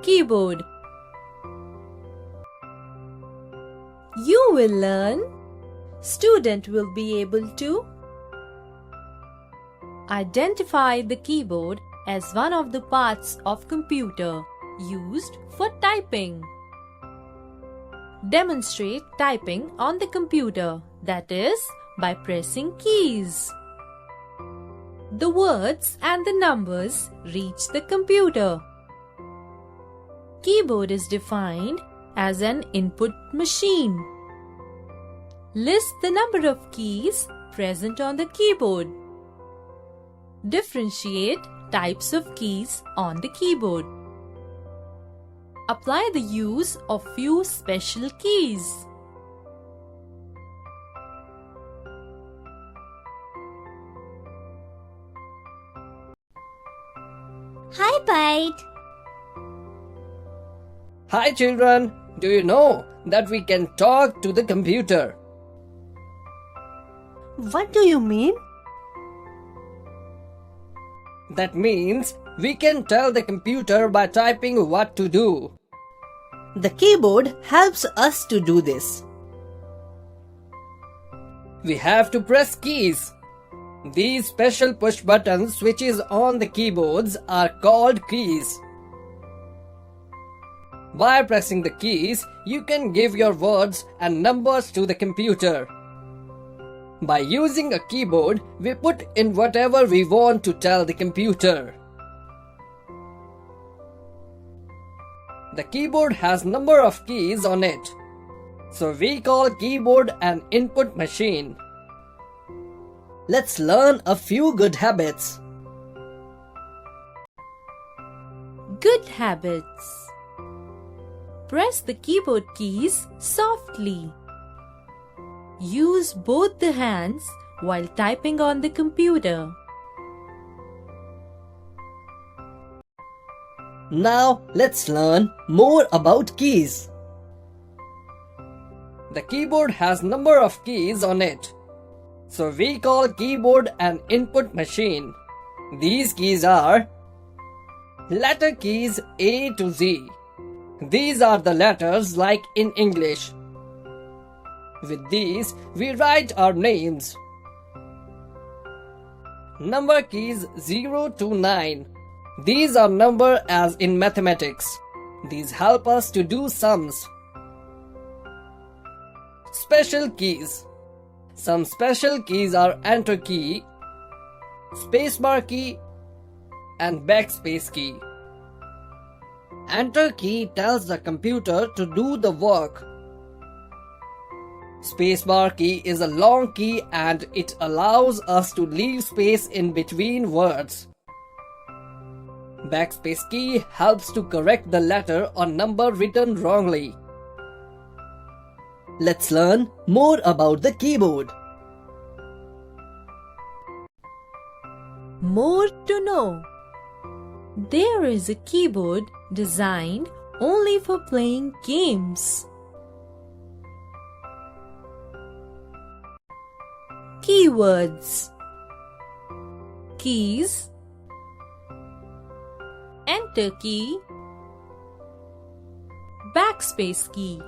keyboard. You will learn. Student will be able to identify the keyboard as one of the parts of computer used for typing. Demonstrate typing on the computer, that is, by pressing keys. The words and the numbers reach the computer. Keyboard is defined as an input machine. List the number of keys present on the keyboard. Differentiate types of keys on the keyboard. Apply the use of few special keys. Hi, Byte. Hi children, do you know that we can talk to the computer? What do you mean? That means we can tell the computer by typing what to do. The keyboard helps us to do this. We have to press keys. These special push button switches on the keyboards are called keys. By pressing the keys, you can give your words and numbers to the computer. By using a keyboard, we put in whatever we want to tell the computer. The keyboard has number of keys on it, so we call keyboard an input machine. Let's learn a few good habits. Good habits. Press the keyboard keys softly. Use both the hands while typing on the computer. Now let's learn more about keys. The keyboard has number of keys on it, so we call keyboard an input machine. These keys are letter keys A to Z. These are the letters like in English. With these, we write our names. Number keys 0 to 9. These are number as in mathematics. These help us to do sums. Special keys. Some special keys are Enter key, Spacebar key, and Backspace key. Enter key tells the computer to do the work. Spacebar key is a long key and it allows us to leave space in between words. Backspace key helps to correct the letter or number written wrongly. Let's learn more about the keyboard. More to know. There is a keyboard designed only for playing games. Keywords. Keys. Enter key. Backspace key.